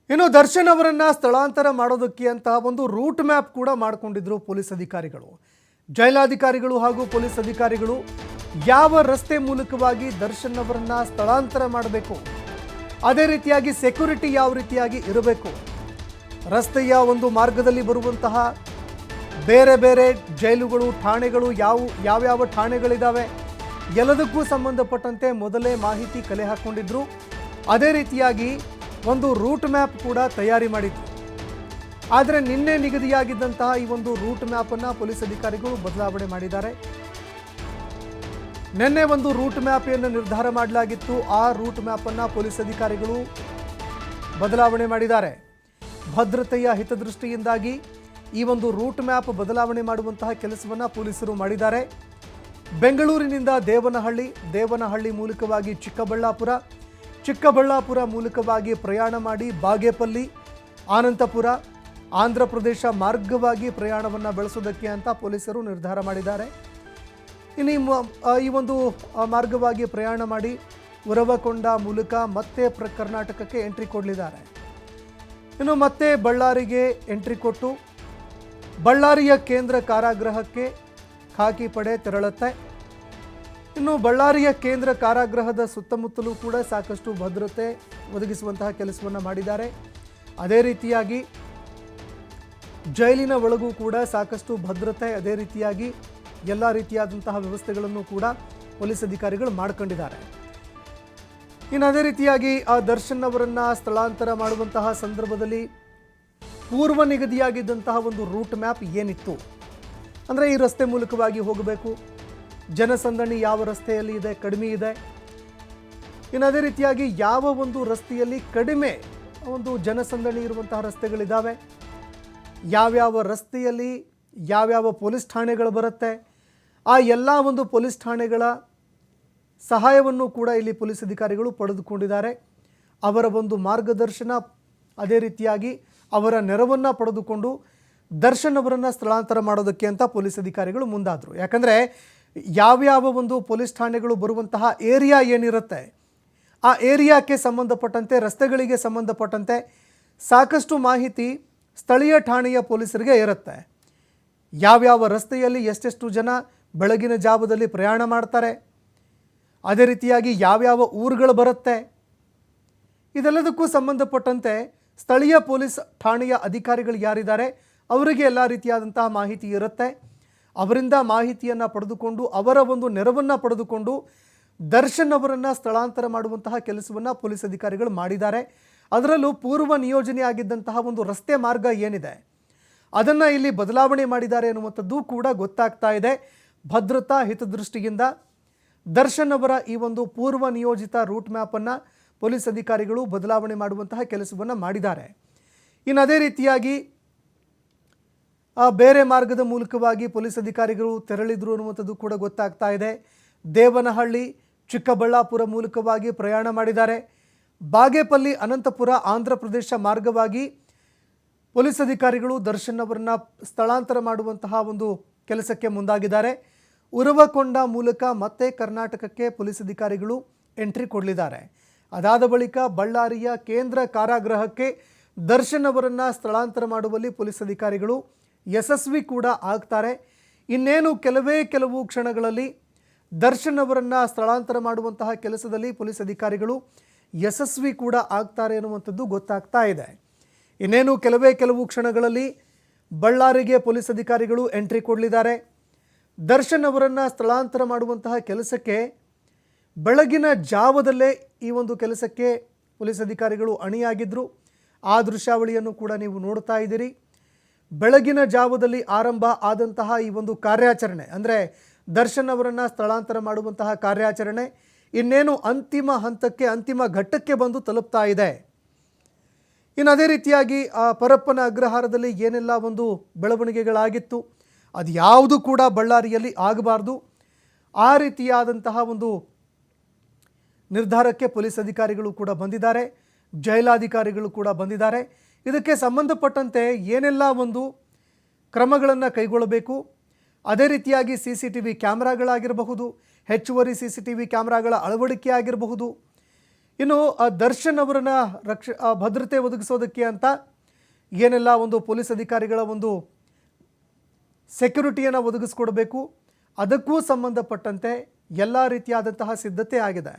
ಇನ್ನು ದರ್ಶನ್ ಅವರನ್ನ ಸ್ಥಳಾಂತರ ಮಾಡೋದಕ್ಕೆ ಅಂತ ಒಂದು ರೂಟ್ ಮ್ಯಾಪ್ ಕೂಡ ಮಾಡಿಕೊಂಡಿದ್ರು ಪೊಲೀಸ್ ಅಧಿಕಾರಿಗಳು. ಜೈಲಾಧಿಕಾರಿಗಳು ಹಾಗೂ ಪೊಲೀಸ್ ಅಧಿಕಾರಿಗಳು ಯಾವ ರಸ್ತೆ ಮೂಲಕವಾಗಿ ದರ್ಶನ್ ಅವರನ್ನ ಸ್ಥಳಾಂತರ ಮಾಡಬೇಕು, ಅದೇ ರೀತಿಯಾಗಿ ಸೆಕ್ಯೂರಿಟಿ ಯಾವ ರೀತಿಯಾಗಿ ಇರಬೇಕು, ರಸ್ತೆಯ ಒಂದು ಮಾರ್ಗದಲ್ಲಿ ಬರುವಂತಹ ಬೇರೆ ಬೇರೆ ಜೈಲುಗಳು ಠಾಣೆಗಳು ಯಾವ್ಯಾವ ಠಾಣೆಗಳಿದ್ದಾವೆ ಎಲ್ಲದಕ್ಕೂ ಸಂಬಂಧಪಟ್ಟಂತೆ ಮೊದಲೇ ಮಾಹಿತಿ ಕಲೆ ಹಾಕೊಂಡಿದ್ರು. ಅದೇ ರೀತಿಯಾಗಿ ಒಂದು ರೂಟ್ ಮ್ಯಾಪ್ ಕೂಡ ತಯಾರಿ ಮಾಡಿದ್ರು. ಆದರೆ ನಿನ್ನೆ ನಿಗದಿಯಾಗಿದ್ದಂತಹ ಈ ಒಂದು ರೂಟ್ ಮ್ಯಾಪನ್ನು ಪೊಲೀಸ್ ಅಧಿಕಾರಿಗಳು ಬದಲಾವಣೆ ಮಾಡಿದ್ದಾರೆ. ನಿನ್ನೆ ಒಂದು ರೂಟ್ ಮ್ಯಾಪ್ ಅನ್ನು ನಿರ್ಧಾರ ಮಾಡಲಾಗಿತ್ತು, ಆ ರೂಟ್ ಮ್ಯಾಪನ್ನು ಪೊಲೀಸ್ ಅಧಿಕಾರಿಗಳು ಬದಲಾವಣೆ ಮಾಡಿದ್ದಾರೆ. ಭದ್ರತೆಯ ಹಿತದೃಷ್ಟಿಯಿಂದಾಗಿ ಈ ಒಂದು ರೂಟ್ ಮ್ಯಾಪ್ ಬದಲಾವಣೆ ಮಾಡುವಂತಹ ಕೆಲಸವನ್ನು ಪೊಲೀಸರು ಮಾಡಿದ್ದಾರೆ. ಬೆಂಗಳೂರಿನಿಂದ ದೇವನಹಳ್ಳಿ ಮೂಲಕವಾಗಿ ಚಿಕ್ಕಬಳ್ಳಾಪುರ ಮೂಲಕವಾಗಿ ಪ್ರಯಾಣ ಮಾಡಿ ಬಾಗೇಪಲ್ಲಿ, ಆನಂತಪುರ, ಆಂಧ್ರ ಪ್ರದೇಶ ಮಾರ್ಗವಾಗಿ ಪ್ರಯಾಣವನ್ನು ಬೆಳೆಸೋದಕ್ಕೆ ಅಂತ ಪೊಲೀಸರು ನಿರ್ಧಾರ ಮಾಡಿದ್ದಾರೆ. ಇನ್ನು ಈ ಒಂದು ಮಾರ್ಗವಾಗಿ ಪ್ರಯಾಣ ಮಾಡಿ ಉರವಕೊಂಡ ಮೂಲಕ ಮತ್ತೆ ಕರ್ನಾಟಕಕ್ಕೆ ಎಂಟ್ರಿ ಕೊಡಲಿದ್ದಾರೆ. ಇನ್ನು ಮತ್ತೆ ಬಳ್ಳಾರಿಗೆ ಎಂಟ್ರಿ ಕೊಟ್ಟು ಬಳ್ಳಾರಿಯ ಕೇಂದ್ರ ಕಾರಾಗೃಹಕ್ಕೆ ಖಾಕಿ ಪಡೆ ತೆರಳುತ್ತೆ. ಇನ್ನು ಬಳ್ಳಾರಿಯ ಕೇಂದ್ರ ಕಾರಾಗೃಹದ ಸುತ್ತಮುತ್ತಲೂ ಕೂಡ ಸಾಕಷ್ಟು ಭದ್ರತೆ ಒದಗಿಸುವಂತಹ ಕೆಲಸವನ್ನು ಮಾಡಿದ್ದಾರೆ. ಅದೇ ರೀತಿಯಾಗಿ ಜೈಲಿನ ಒಳಗೂ ಕೂಡ ಸಾಕಷ್ಟು ಭದ್ರತೆ, ಅದೇ ರೀತಿಯಾಗಿ ಎಲ್ಲ ರೀತಿಯಾದಂತಹ ವ್ಯವಸ್ಥೆಗಳನ್ನು ಕೂಡ ಪೊಲೀಸ್ ಅಧಿಕಾರಿಗಳು ಮಾಡ್ಕೊಂಡಿದ್ದಾರೆ. ಇನ್ನು ಅದೇ ರೀತಿಯಾಗಿ ಆ ದರ್ಶನ್ ಅವರನ್ನು ಸ್ಥಳಾಂತರ ಮಾಡುವಂತಹ ಸಂದರ್ಭದಲ್ಲಿ ಪೂರ್ವ ನಿಗದಿಯಾಗಿದ್ದಂತಹ ಒಂದು ರೂಟ್ ಮ್ಯಾಪ್ ಏನಿತ್ತು ಅಂದರೆ ಈ ರಸ್ತೆ ಮೂಲಕವಾಗಿ ಹೋಗಬೇಕು, ಜನಸಂದಣಿ ಯಾವ ರಸ್ತೆಯಲ್ಲಿ ಇದೆ, ಕಡಿಮೆ ಇದೆ. ಇನ್ನು ಅದೇ ರೀತಿಯಾಗಿ ಯಾವ ಒಂದು ರಸ್ತೆಯಲ್ಲಿ ಕಡಿಮೆ ಒಂದು ಜನಸಂದಣಿ ಇರುವಂತಹ ರಸ್ತೆಗಳಿದ್ದಾವೆ, ಯಾವ್ಯಾವ ರಸ್ತೆಯಲ್ಲಿ ಯಾವ್ಯಾವ ಪೊಲೀಸ್ ಠಾಣೆಗಳು ಬರುತ್ತೆ, ಆ ಎಲ್ಲ ಒಂದು ಪೊಲೀಸ್ ಠಾಣೆಗಳ ಸಹಾಯವನ್ನು ಕೂಡ ಇಲ್ಲಿ ಪೊಲೀಸ್ ಅಧಿಕಾರಿಗಳು ಪಡೆದುಕೊಂಡಿದ್ದಾರೆ. ಅವರ ಒಂದು ಮಾರ್ಗದರ್ಶನ, ಅದೇ ರೀತಿಯಾಗಿ ಅವರ ನೆರವನ್ನು ಪಡೆದುಕೊಂಡು ದರ್ಶನ್ ಅವರನ್ನು ಸ್ಥಳಾಂತರ ಮಾಡೋದಕ್ಕೆ ಅಂತ ಪೊಲೀಸ್ ಅಧಿಕಾರಿಗಳು ಮುಂದಾದರು. ಯಾಕಂದರೆ ಯಾವ್ಯಾವ ಒಂದು ಪೊಲೀಸ್ ಠಾಣೆಗಳು ಬರುವಂತಹ ಏರಿಯಾ ಏನಿರುತ್ತೆ, ಆ ಏರಿಯಾಕ್ಕೆ ಸಂಬಂಧಪಟ್ಟಂತೆ, ರಸ್ತೆಗಳಿಗೆ ಸಂಬಂಧಪಟ್ಟಂತೆ ಸಾಕಷ್ಟು ಮಾಹಿತಿ ಸ್ಥಳೀಯ ಠಾಣೆಯ ಪೊಲೀಸರಿಗೆ ಇರುತ್ತೆ. ಯಾವ್ಯಾವ ರಸ್ತೆಯಲ್ಲಿ ಎಷ್ಟೆಷ್ಟು ಜನ ಬೆಳಗಿನ ಜಾವದಲ್ಲಿ ಪ್ರಯಾಣ ಮಾಡ್ತಾರೆ, ಅದೇ ರೀತಿಯಾಗಿ ಯಾವ್ಯಾವ ಊರುಗಳು ಬರುತ್ತೆ, ಇದೆಲ್ಲದಕ್ಕೂ ಸಂಬಂಧಪಟ್ಟಂತೆ ಸ್ಥಳೀಯ ಪೊಲೀಸ್ ಠಾಣೆಯ ಅಧಿಕಾರಿಗಳು ಯಾರಿದ್ದಾರೆ ಅವರಿಗೆ ಎಲ್ಲ ರೀತಿಯಾದಂತಹ ಮಾಹಿತಿ ಇರುತ್ತೆ. ಅವರಿಂದ ಮಾಹಿತಿಯನ್ನು ಪಡೆದುಕೊಂಡು ಅವರ ಒಂದು ನೆರವನ್ನು ಪಡೆದುಕೊಂಡು ದರ್ಶನ್ ಅವರನ್ನು ಸ್ಥಳಾಂತರ ಮಾಡುವಂತಹ ಕೆಲಸವನ್ನು ಪೊಲೀಸ್ ಅಧಿಕಾರಿಗಳು ಮಾಡಿದ್ದಾರೆ. ಅದರಲ್ಲೂ ಪೂರ್ವ ನಿಯೋಜನೆ ಆಗಿದ್ದಂತಹ ಒಂದು ರಸ್ತೆ ಮಾರ್ಗ ಏನಿದೆ ಅದನ್ನು ಇಲ್ಲಿ ಬದಲಾವಣೆ ಮಾಡಿದ್ದಾರೆ ಎನ್ನುವಂಥದ್ದು ಕೂಡ ಗೊತ್ತಾಗ್ತಾ ಇದೆ. ಭದ್ರತಾ ಹಿತದೃಷ್ಟಿಯಿಂದ ದರ್ಶನ್ ಅವರ ಈ ಒಂದು ಪೂರ್ವ ನಿಯೋಜಿತ ರೂಟ್ ಮ್ಯಾಪನ್ನು ಪೊಲೀಸ್ ಅಧಿಕಾರಿಗಳು ಬದಲಾವಣೆ ಮಾಡುವಂತಹ ಕೆಲಸವನ್ನು ಮಾಡಿದ್ದಾರೆ. ಇನ್ನು ಅದೇ ರೀತಿಯಾಗಿ ಬೇರೆ ಮಾರ್ಗದ ಮೂಲಕವಾಗಿ ಪೊಲೀಸ್ ಅಧಿಕಾರಿಗಳು ತೆರಳಿದ್ರು ಅನ್ನುವಂಥದ್ದು ಕೂಡ ಗೊತ್ತಾಗ್ತಾ ಇದೆ. ದೇವನಹಳ್ಳಿ, ಚಿಕ್ಕಬಳ್ಳಾಪುರ ಮೂಲಕವಾಗಿ ಪ್ರಯಾಣ ಮಾಡಿದ್ದಾರೆ. ಬಾಗೇಪಲ್ಲಿ, ಅನಂತಪುರ, ಆಂಧ್ರ ಪ್ರದೇಶ ಮಾರ್ಗವಾಗಿ ಪೊಲೀಸ್ ಅಧಿಕಾರಿಗಳು ದರ್ಶನ್ ಅವರನ್ನು ಸ್ಥಳಾಂತರ ಮಾಡುವಂತಹ ಒಂದು ಕೆಲಸಕ್ಕೆ ಮುಂದಾಗಿದ್ದಾರೆ. ಉರವಕೊಂಡ ಮೂಲಕ ಮತ್ತೆ ಕರ್ನಾಟಕಕ್ಕೆ ಪೊಲೀಸ್ ಅಧಿಕಾರಿಗಳು ಎಂಟ್ರಿ ಕೊಡಲಿದ್ದಾರೆ. ಅದಾದ ಬಳಿಕ ಬಳ್ಳಾರಿಯ ಕೇಂದ್ರ ಕಾರಾಗೃಹಕ್ಕೆ ದರ್ಶನ್ ಅವರನ್ನು ಸ್ಥಳಾಂತರ ಮಾಡುವಲ್ಲಿ ಪೊಲೀಸ್ ಅಧಿಕಾರಿಗಳು ಯಶಸ್ವಿ ಕೂಡ ಆಗ್ತಾರೆ. ಇನ್ನೇನು ಕೆಲವು ಕ್ಷಣಗಳಲ್ಲಿ ದರ್ಶನ್ ಅವರನ್ನು ಸ್ಥಳಾಂತರ ಮಾಡುವಂತಹ ಕೆಲಸದಲ್ಲಿ ಪೊಲೀಸ್ ಅಧಿಕಾರಿಗಳು ಯಶಸ್ವಿ ಕೂಡ ಆಗ್ತಾರೆ ಎನ್ನುವಂಥದ್ದು ಗೊತ್ತಾಗ್ತಾ ಇದೆ. ಇನ್ನೇನು ಕೆಲವು ಕ್ಷಣಗಳಲ್ಲಿ ಬಳ್ಳಾರಿಗೆ ಪೊಲೀಸ್ ಅಧಿಕಾರಿಗಳು ಎಂಟ್ರಿ ಕೊಡಲಿದ್ದಾರೆ. ದರ್ಶನ್ ಅವರನ್ನು ಸ್ಥಳಾಂತರ ಮಾಡುವಂತಹ ಕೆಲಸಕ್ಕೆ ಬೆಳಗಿನ ಜಾವದಲ್ಲೇ ಈ ಒಂದು ಕೆಲಸಕ್ಕೆ ಪೊಲೀಸ್ ಅಧಿಕಾರಿಗಳು ಅಣಿಯಾಗಿದ್ದರು. ಆ ದೃಶ್ಯಾವಳಿಯನ್ನು ಕೂಡ ನೀವು ನೋಡ್ತಾ ಇದ್ದೀರಿ. ಬೆಳಗಿನ ಜಾವದಲ್ಲಿ ಆರಂಭ ಆದಂತಹ ಈ ಒಂದು ಕಾರ್ಯಾಚರಣೆ ಅಂದರೆ ದರ್ಶನ್ ಅವರನ್ನು ಸ್ಥಳಾಂತರ ಮಾಡುವಂತಹ ಕಾರ್ಯಾಚರಣೆ ಇನ್ನೇನು ಅಂತಿಮ ಹಂತಕ್ಕೆ, ಅಂತಿಮ ಘಟ್ಟಕ್ಕೆ ಬಂದು ತಲುಪ್ತಾ ಇದೆ. ಇನ್ನು ಅದೇ ರೀತಿಯಾಗಿ ಆ ಪರಪ್ಪನ ಅಗ್ರಹಾರದಲ್ಲಿ ಏನೆಲ್ಲ ಒಂದು ಬೆಳವಣಿಗೆಗಳಾಗಿತ್ತು ಅದು ಯಾವುದು ಕೂಡ ಬಳ್ಳಾರಿಯಲ್ಲಿ ಆಗಬಾರ್ದು, ಆ ರೀತಿಯಾದಂತಹ ಒಂದು ನಿರ್ಧಾರಕ್ಕೆ ಪೊಲೀಸ್ ಅಧಿಕಾರಿಗಳು ಕೂಡ ಬಂದಿದ್ದಾರೆ, ಜೈಲಾಧಿಕಾರಿಗಳು ಕೂಡ ಬಂದಿದ್ದಾರೆ. ಇದಕ್ಕೆ ಸಂಬಂಧಪಟ್ಟಂತೆ ಏನೆಲ್ಲ ಒಂದು ಕ್ರಮಗಳನ್ನು ಕೈಗೊಳ್ಳಬೇಕು, ಅದೇ ರೀತಿಯಾಗಿ CCTV ಕ್ಯಾಮ್ರಾಗಳಾಗಿರಬಹುದು, ಹೆಚ್ಚುವರಿ CCTV ಕ್ಯಾಮ್ರಾಗಳ ಅಳವಡಿಕೆ ಆಗಿರಬಹುದು, ಇನ್ನು ದರ್ಶನ್ ಅವರನ್ನ ಭದ್ರತೆ ಒದಗಿಸೋದಕ್ಕೆ ಅಂತ ಏನೆಲ್ಲ ಒಂದು ಪೊಲೀಸ್ ಅಧಿಕಾರಿಗಳ ಒಂದು ಸೆಕ್ಯುರಿಟಿಯನ್ನು ಒದಗಿಸ್ಕೊಡ್ಬೇಕು, ಅದಕ್ಕೂ ಸಂಬಂಧಪಟ್ಟಂತೆ ಎಲ್ಲ ರೀತಿಯಾದಂತಹ ಸಿದ್ಧತೆ ಆಗಿದೆ.